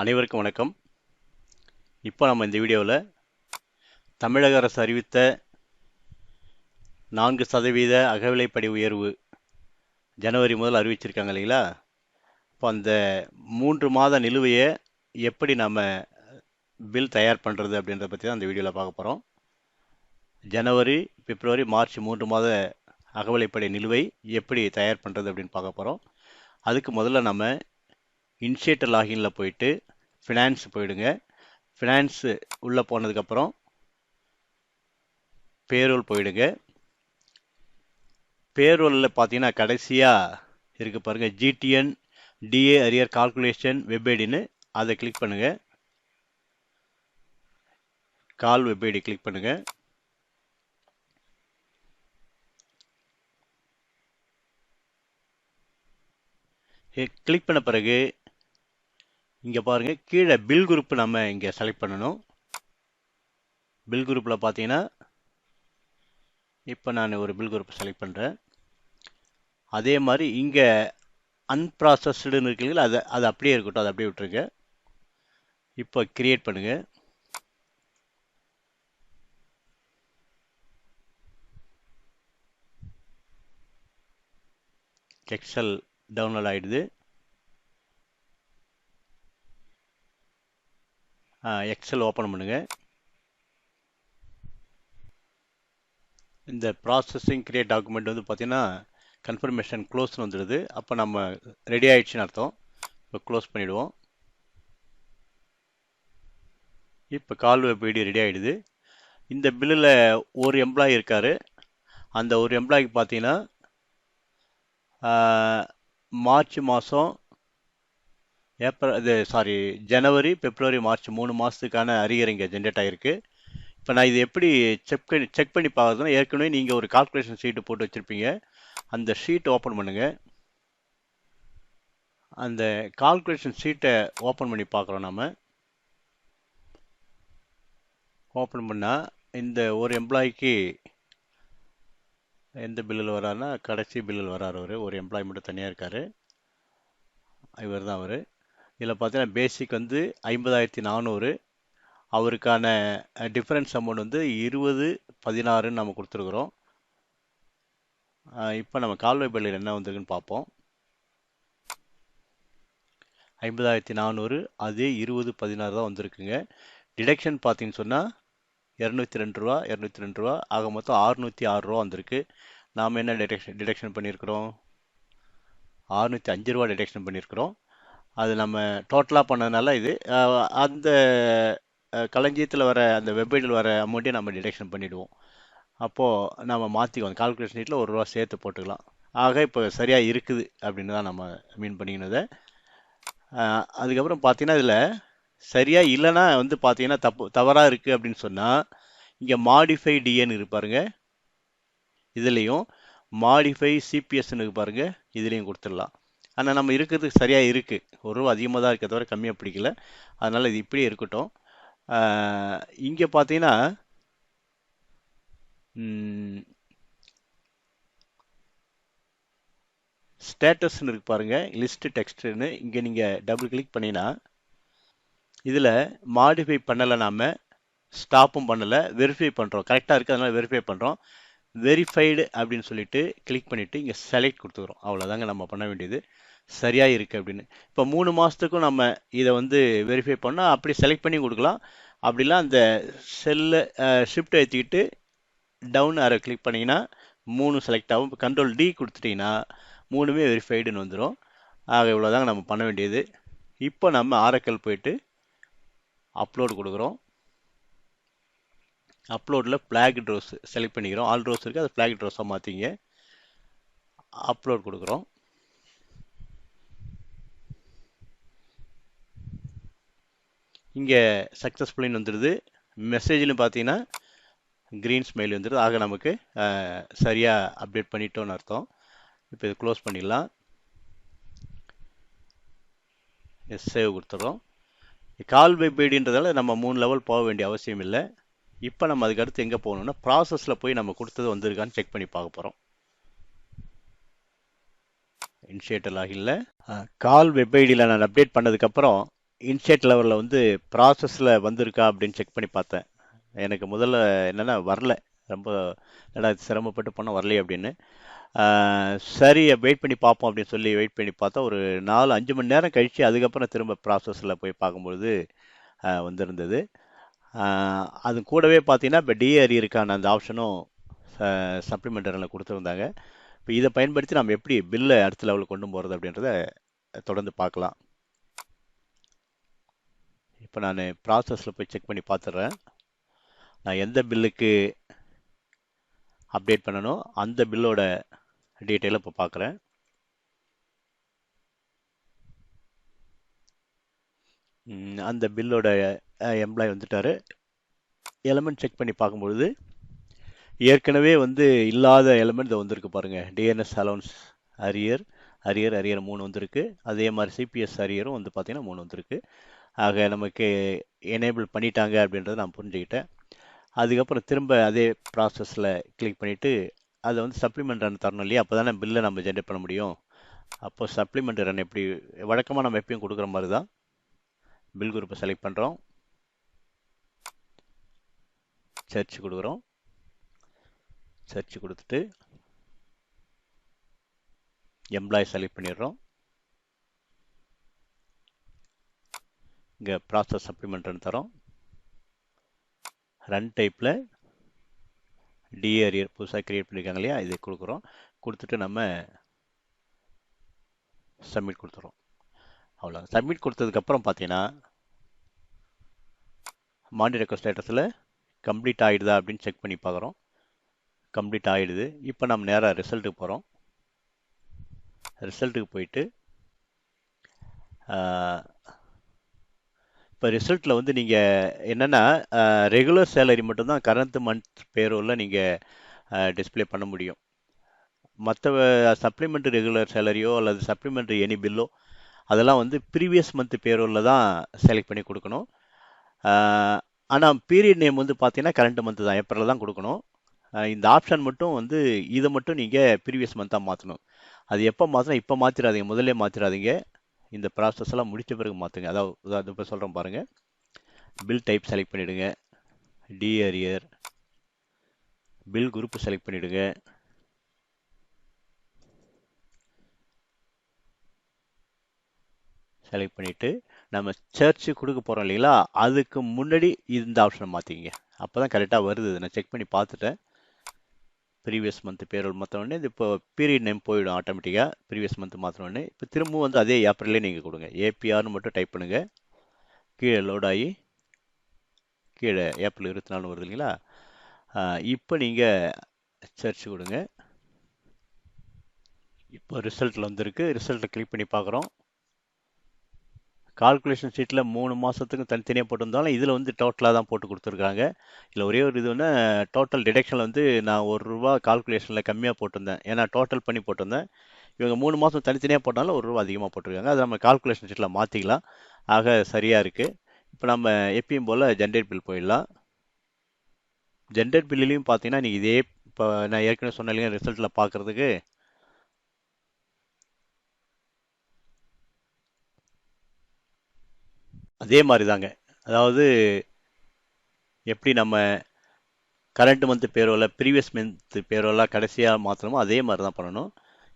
அனைவருக்கும் வணக்கம். இப்போ நம்ம இந்த வீடியோவில் தமிழக அரசு அறிவித்த 4% அகவிலைப்படி உயர்வு ஜனவரி முதல் அறிவிச்சிருக்காங்க இல்லைங்களா? இப்போ அந்த 3 மாத நிலுவையை எப்படி நம்ம பில் தயார் பண்ணுறது அப்படின்றத பற்றி தான் அந்த வீடியோவில் பார்க்க போகிறோம். ஜனவரி, பிப்ரவரி, மார்ச் 3 மாத அகவிலைப்படி நிலுவை எப்படி தயார் பண்ணுறது அப்படின்னு பார்க்க போகிறோம். அதுக்கு முதல்ல நம்ம இன்ஷியேட்டர் லாகின்ல போயிட்டு ஃபினான்ஸ் போயிடுங்க. ஃபினான்ஸ் உள்ளே போனதுக்கப்புறம் பேரோல் போயிடுங்க. பேரோலில் பார்த்தீங்கன்னா கடைசியாக இருக்குது பாருங்கள், GTN DA arrear calculation web ஐடின்னு அதை கிளிக் பண்ணுங்கள். கால் வெப் ஐடி கிளிக் பண்ணுங்கள். கிளிக் பண்ண பிறகு இங்கே பாருங்கள், கீழே பில் குரூப் நம்ம இங்கே செலக்ட் பண்ணணும். பில் குரூப்பில் பார்த்தீங்கன்னா இப்போ நான் ஒரு பில் குரூப் செலக்ட் பண்ணுறேன். அதே மாதிரி இங்கே அன்ப்ராசஸ்டுன்னு இருக்கு இல்லைங்களா, அது அப்படியே இருக்கட்டும், அதை அப்படியே விட்டுருங்க. இப்போ கிரியேட் பண்ணுங்கள். எக்ஸல் டவுன்லோட் ஆகிடுது. எக்ஸல் ஓப்பன் பண்ணுங்கள். இந்த ப்ராசஸிங் கிரியேட் டாக்குமெண்ட் வந்து பார்த்தீங்கன்னா கன்ஃபர்மேஷன் க்ளோஸ்னு வந்துடுது. அப்போ நம்ம ரெடி ஆகிடுச்சின்னு அர்த்தம். இப்போ க்ளோஸ் பண்ணிவிடுவோம். இப்போ கால் வெப் ஐடி ரெடி ஆகிடுது. இந்த பில்லில் ஒரு எம்ப்ளாயி இருக்கார். அந்த ஒரு எம்ப்ளாய்க்கு பார்த்தீங்கன்னா மார்ச் மாதம் ஜனவரி, பிப்ரவரி, மார்ச் 3 மாதத்துக்கான அரியர் இங்கே ஜென்ரேட் ஆகிருக்கு. இப்போ நான் இது எப்படி செக் பண்ணி பார்க்குறதுனா, ஏற்கனவே நீங்கள் ஒரு கால்குலேஷன் ஷீட்டு போட்டு வச்சுருப்பீங்க. அந்த ஷீட் ஓப்பன் பண்ணுங்கள். அந்த கால்குலேஷன் ஷீட்டை ஓப்பன் பண்ணி பார்க்குறோம். நம்ம ஓப்பன் பண்ணால் இந்த ஒரு எம்ப்ளாய்க்கு எந்த பில்லில் வராருன்னா கடைசி பில்லில் வராரு. ஒரு எம்ப்ளாயி மட்டும் தனியாக இருக்கார். இவர் தான் அவர். இதில் பார்த்தீங்கன்னா பேசிக் வந்து 50,400. அவருக்கான டிஃபரன்ஸ் அமௌண்ட் வந்து 20,16ன்னு நம்ம கொடுத்துருக்குறோம். இப்போ நம்ம கால்வை பில்லில் என்ன வந்திருக்குன்னு பார்ப்போம். 50,400 அதே 20,16 தான் வந்திருக்குங்க. டிடக்ஷன் பார்த்தீங்கன்னு சொன்னால் 202 ரூபா, 202 ரூபா, ஆக மொத்தம் 606 ரூபா வந்திருக்கு. நாம் என்ன டிடக்ஷன் பண்ணியிருக்கிறோம்? 605 ரூபா டிடக்ஷன் பண்ணியிருக்கிறோம். அது நம்ம டோட்டலாக பண்ணதுனால இது அந்த களஞ்சியத்தில் வர அந்த வெப்சைட்டில் வர அமௌண்ட்டே நம்ம டிடக்ஷன் பண்ணிவிடுவோம். அப்போது நம்ம மாற்றிக்குவோம். கால்குலேஷன் ஷீட்டில் 1 ரூபா சேர்த்து போட்டுக்கலாம். ஆக இப்போ சரியாக இருக்குது அப்படின்னு தான் நம்ம மீன் பண்ணிக்கினதை. அதுக்கப்புறம் பார்த்தீங்கன்னா இதில் சரியாக இல்லைன்னா வந்து பார்த்தீங்கன்னா தவறாக இருக்குது அப்படின்னு சொன்னால் இங்கே மாடிஃபை டிஏன்னு இருப்பாருங்க. இதுலேயும் மாடிஃபை சிபிஎஸ்ன்னு இருக்கு பாருங்க, இதுலேயும் கொடுத்துடலாம். ஆனால் நம்ம இருக்கிறது சரியாக இருக்குது. 1 ரூபா அதிகமாக தான் இருக்க தவிர கம்மியாக பிடிக்கல. அதனால் இது இப்படியே இருக்கட்டும். இங்கே பார்த்தீங்கன்னா ஸ்டேட்டஸ்ன்னு இருக்கு பாருங்க, லிஸ்ட் டெக்ஸ்ட்னு. இங்கே நீங்கள் டபுள் கிளிக் பண்ணினா இதில் மாடிஃபை பண்ணலை, நாம் ஸ்டாப்பும் பண்ணலை, வெரிஃபை பண்ணுறோம். கரெக்டாக இருக்குது, அதனால் வெரிஃபை பண்ணுறோம். வெரிஃபைடு அப்படின்னு சொல்லிட்டு கிளிக் பண்ணிவிட்டு இங்கே செலக்ட் கொடுத்துக்கிறோம். அவ்வளோதாங்க நம்ம பண்ண வேண்டியது. சரியாக இருக்குது அப்படின்னு. இப்போ 3 மாதத்துக்கும் நம்ம இதை வந்து வெரிஃபை பண்ணால் அப்படி செலக்ட் பண்ணி கொடுக்கலாம். அப்படிலாம் அந்த செல்லை ஷிஃப்ட் ஏற்றிக்கிட்டு டவுன் ஆரோ கிளிக் பண்ணிங்கன்னா 3 செலக்ட் ஆகும். இப்போ கண்ட்ரோல் டி கொடுத்துட்டிங்கன்னா 3மே வெரிஃபைடுன்னு வந்துடும். ஆக இவ்வளோதாங்க நம்ம பண்ண வேண்டியது. இப்போ நம்ம ஆரக்கல் போயிட்டு அப்லோடு கொடுக்குறோம். அப்லோடில் ஃப்ளாக் ரோஸ் செலக்ட் பண்ணிக்கிறோம். ஆல் ரோஸ் இருக்குது, அது ஃப்ளாக் ரோஸாக மாற்றிங்க. அப்லோட் கொடுக்குறோம். இங்கே சக்ஸஸ்ஃபுல்லின்னு வந்துடுது. மெசேஜ்னு பார்த்தீங்கன்னா க்ரீன் ஸ்மைல் வந்துடுது. ஆக நமக்கு சரியாக அப்டேட் பண்ணிட்டோன்னு அர்த்தம். இப்போ இது க்ளோஸ் பண்ணிடலாம். சேவ் கொடுத்துட்றோம். கால் வெப் ஐடின்றதால நம்ம 3 லெவல் போக வேண்டிய அவசியம் இல்லை. இப்போ நம்ம அதுக்கு அடுத்து எங்கே போகணும்னா ப்ராசஸில் போய் நம்ம கொடுத்தது வந்திருக்கான்னு செக் பண்ணி பார்க்க போகிறோம். இனிஷியேட்டர் லாகின்ல கால் வெப் ஐடியில் நான் அப்டேட் பண்ணதுக்கப்புறம் இன்சைட் லெவலில் வந்து ப்ராசஸில் வந்திருக்கா அப்படின்னு செக் பண்ணி பார்த்தேன். எனக்கு முதல்ல என்னென்னா வரல, ரொம்ப என்னடா இது சிரமப்பட்டு பண்ண வரலையே அப்படின்னு. சரி வெயிட் பண்ணி பார்ப்போம் அப்படின்னு சொல்லி வெயிட் பண்ணி பார்த்தா ஒரு 4-5 மணி நேரம் கழித்து அதுக்கப்புறம் திரும்ப ப்ராசஸில் போய் பார்க்கும்பொழுது வந்திருந்தது. அது கூடவே பார்த்தீங்கன்னா இப்போ டிஆர்இருக்கான அந்த ஆப்ஷனும் சப்ளிமெண்டரில் கொடுத்துருந்தாங்க. இப்போ இதை பயன்படுத்தி நம்ம எப்படி பில்லை அடுத்த லெவலுக்கு கொண்டு போகிறது அப்படின்றத தொடர்ந்து பார்க்கலாம். இப்போ நான் ப்ராசஸில் போய் செக் பண்ணி பார்த்துட்றேன். நான் எந்த பில்லுக்கு அப்டேட் பண்ணணும் அந்த பில்லோட டீட்டெயிலை இப்போ பார்க்குறேன். அந்த பில்லோட எம்ப்ளாய் வந்துட்டார். எலமெண்ட் செக் பண்ணி பார்க்கும்பொழுது ஏற்கனவே வந்து இல்லாத எலமெண்ட் வந்திருக்கு பாருங்கள். DNS allowance arrear arrear arrear 3 வந்திருக்கு. அதே மாதிரி சிபிஎஸ் அரியரும் வந்து பார்த்தீங்கன்னா 3 வந்திருக்கு. ஆக நமக்கு எனேபிள் பண்ணிட்டாங்க அப்படின்றத நான் புரிஞ்சுக்கிட்டேன். அதுக்கப்புறம் திரும்ப அதே ப்ராசஸில் கிளிக் பண்ணிவிட்டு அதை வந்து சப்ளிமெண்ட் ரன் தரணும் இல்லையா? அப்போ தானே பில்லை நம்ம ஜென்ரேட் பண்ண முடியும். அப்போ சப்ளிமெண்ட் ரன் எப்படி வழக்கமாக நம்ம எப்பயும் கொடுக்குற மாதிரி தான் பில் குரூப்பை செலக்ட் பண்ணுறோம், சர்ச் கொடுக்குறோம். சர்ச் கொடுத்துட்டு எம்ப்ளாய் செலக்ட் பண்ணிடுறோம். இங்கே ப்ராசஸ் சப்ளிமெண்ட் ரன் தரோம். ரன் டைப்பில் டிஆர்இயர் புதுசாக க்ரியேட் பண்ணியிருக்காங்க இல்லையா, இதை கொடுக்குறோம். கொடுத்துட்டு நம்ம சப்மிட் கொடுத்துறோம். அவ்வளோ. சப்மிட் கொடுத்ததுக்கப்புறம் பார்த்தீங்கன்னா மானிட்டர் ரெக்வஸ்ட் ஸ்டேட்டஸில் கம்ப்ளீட் ஆகிடுதா அப்படின்னு செக் பண்ணி பார்க்குறோம். கம்ப்ளீட் ஆகிடுது. இப்போ நம்ம நேராக ரிசல்ட்டுக்கு போகிறோம். ரிசல்ட்டுக்கு போயிட்டு இப்போ ரிசல்ட்டில் வந்து நீங்கள் என்னென்னா ரெகுலர் சேலரி மட்டும்தான் கரண்ட் மந்த் பேரோலில் நீங்கள் டிஸ்பிளே பண்ண முடியும். மற்ற சப்ளிமெண்ட்ரி ரெகுலர் சேலரியோ அல்லது சப்ளிமெண்ட்ரி எனி பில்லோ அதெல்லாம் வந்து ப்ரீவியஸ் மந்த் பேரோலில் தான் செலக்ட் பண்ணி கொடுக்கணும். ஆனால் பீரியட் நேம் வந்து பார்த்தீங்கன்னா கரண்ட் மந்த் தான், ஏப்ரலில் தான் கொடுக்கணும். இந்த ஆப்ஷன் மட்டும் வந்து இதை மட்டும் நீங்கள் ப்ரீவியஸ் மந்த்தாக மாற்றணும். அது எப்போ மாற்றணும்? இப்போ மாற்றிடாதீங்க, முதல்ல மாற்றிடாதீங்க. இந்த ப்ராசஸ் எல்லாம் முடித்த பிறகு மாற்றுங்க. அதாவது இப்போ சொல்கிறேன் பாருங்கள். பில் டைப் செலக்ட் பண்ணிவிடுங்க, டிஆர்இயர் பில் குரூப் செலக்ட் பண்ணிவிடுங்க. செலக்ட் பண்ணிவிட்டு நம்ம சர்ச்சு கொடுக்க போகிறோம் இல்லைங்களா, அதுக்கு முன்னாடி இந்த ஆப்ஷனை மாற்றிக்கிங்க. அப்போ தான் கரெக்டாக வருது. நான் செக் பண்ணி பார்த்துட்டேன். ப்ரீவியஸ் மந்த் பேரோல் மாற்றினோடனே இது இப்போ பீரியட் நேம் போயிடும் ஆட்டோமேட்டிக்காக. ப்ரீவியஸ் மந்த் மாற்றினோடனே இப்போ திரும்பவும் வந்து அதே ஏப்ரல்லே நீங்கள் கொடுங்க. ஏபிஆர்னு மட்டும் டைப் பண்ணுங்கள். கீழே லோட் ஆகி கீழே ஏப்ரல் 24 வருது இல்லைங்களா. இப்போ நீங்கள் சர்ச் கொடுங்க. இப்போ ரிசல்ட்டில் வந்துருக்கு. ரிசல்ட்டை கிளிக் பண்ணி பார்க்குறோம். கால்குலேஷன் ஷீட்டில் 3 மாதத்துக்கும் தனித்தனியாக போட்டிருந்தாலும் இதில் வந்து டோட்டலாக தான் போட்டு கொடுத்துருக்காங்க. இதில் ஒரே ஒரு இது ஒன்று, டோட்டல் டிடக்ஷனில் வந்து நான் ₹1 கால்குலேஷனில் கம்மியாக போட்டிருந்தேன். ஏன்னா டோட்டல் பண்ணி போட்டிருந்தேன். இவங்க 3 மாதம் தனித்தனியாக போட்டாலும் ₹1 அதிகமாக போட்டிருக்காங்க. அதை நம்ம கால்குலேஷன் ஷீட்டில் மாற்றிக்கலாம். ஆக சரியாக இருக்குது. இப்போ நம்ம எப்பயும் போல் ஜென்ரேட் பில் போயிடலாம். ஜென்ரேட் பில்லையும் பார்த்தீங்கன்னா நீங்கள் இதே இப்போ நான் ஏற்கனவே சொன்ன இல்லைங்க, ரிசல்ட்டில் பார்க்குறதுக்கு அதே மாதிரி தாங்க. அதாவது எப்படி நம்ம கரண்ட் மந்த் பேரோவில் ப்ரீவியஸ் மந்த் பேரோலாக கடைசியாக மாற்றணுமோ அதே மாதிரி தான் பண்ணணும்.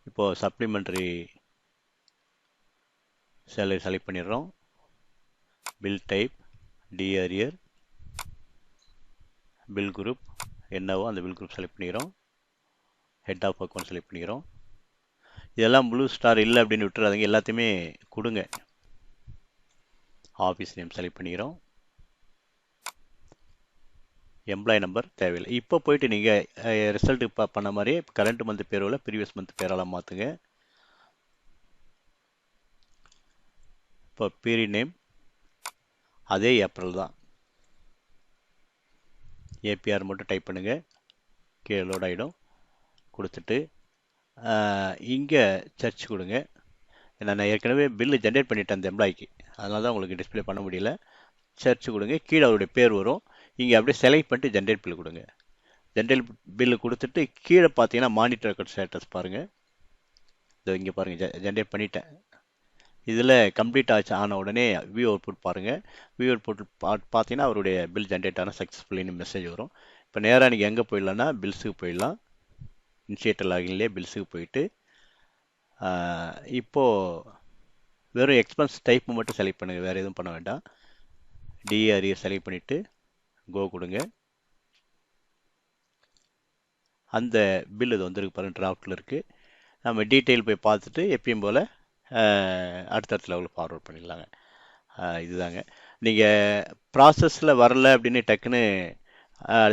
இப்போது சப்ளிமெண்ட்ரி சேலரி செலக்ட் பண்ணிடுறோம். பில் டைப் டிஆர்இயர் பில் குரூப் என்னவோ அந்த பில் குரூப் செலக்ட் பண்ணிக்கிறோம். ஹெட் ஆஃப் அக்கௌண்ட் செலக்ட் பண்ணிக்கிறோம். இதெல்லாம் ப்ளூ ஸ்டார் இல்லை அப்படின்னு விட்டுறாதீங்க, எல்லாத்தையுமே கொடுங்க. ஆஃபீஸ் நேம் செலக்ட் பண்ணிக்கிறோம். எம்ப்ளாய் நம்பர் தேவையில்லை. இப்போ போயிட்டு நீங்கள் ரிசல்ட் இப்போ பண்ண மாதிரி கரண்ட் மந்த் பேரோவில் ப்ரீவியஸ் மந்த் பேரோல மாற்றுங்க. இப்போ பீரியட் நேம் அதே ஏப்ரல் தான். ஏபிஆர் மட்டும் டைப் பண்ணுங்கள். கீழே லோட் ஆகிடும். கொடுத்துட்டு இங்கே சர்ச் கொடுங்க. ஏன்னா நான் ஏற்கனவே பில்லு ஜென்ரேட் பண்ணிட்டேன் அந்த எம்ப்ளாய்க்கு, அதனால தான் உங்களுக்கு டிஸ்பிளே பண்ண முடியல. சர்ச் கொடுங்க. கீழே அவருடைய பேர் வரும். இங்கே அப்படியே செலக்ட் பண்ணிட்டு ஜென்ரேட் பில் கொடுங்க. ஜென்ரேட் பில்லு கொடுத்துட்டு கீழே பார்த்தீங்கன்னா மானிட்டர் ரெக்கார்ட் ஸ்டேட்டஸ் பாருங்கள். இதோ இங்கே பாருங்கள், ஜென்ரேட் பண்ணிட்டேன். இதில் கம்ப்ளீட் ஆச்சு ஆன உடனே வியூ அவுட்புட் பாருங்கள். வியூ அவுட்புட் பார்த்தீங்கன்னா அவருடைய பில் ஜென்ரேட் ஆனால் சக்ஸஸ்ஃபுல்லின்னு மெசேஜ் வரும். இப்போ நேராக நீங்கள் எங்கே போயிடலாம்னா பில்ஸுக்கு போயிடலாம். இனிஷியேட்டர் லாகின்லேயே பில்ஸுக்கு போயிட்டு இப்போது வெறும் எக்ஸ்பென்ஸ் டைப் மட்டும் செலக்ட் பண்ணுங்கள், வேறு எதுவும் பண்ண வேண்டாம். டிஆர்ஏ செலக்ட் பண்ணிவிட்டு கோ கொடுங்க. அந்த பில் இது வந்துருக்கு பாருங்கள், டிராஃப்டில் இருக்குது. நம்ம டீட்டெயில் போய் பார்த்துட்டு எப்பயும் போல் அடுத்தடுத்த லெவலில் ஃபார்வர்ட் பண்ணிடலாங்க. இதுதாங்க. நீங்கள் ப்ராசஸில் வரல அப்படின்னு டக்குன்னு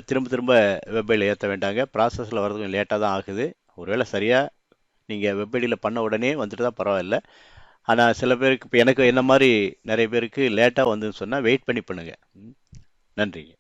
திரும்ப திரும்ப வெப்பைடியில் ஏற்ற வேண்டாங்க. ப்ராசஸில் வர்றது கொஞ்சம் லேட்டாக தான் ஆகுது. ஒருவேளை சரியாக நீங்கள் வெப்பைடியில் பண்ண உடனே வந்துட்டு தான் பரவாயில்ல. ஆனால் சில பேருக்கு இப்போ எனக்கு என்ன மாதிரி நிறைய பேருக்கு லேட்டாக வந்துன்னு சொன்னால் வெயிட் பண்ணி பண்ணுங்கள். நன்றிங்க.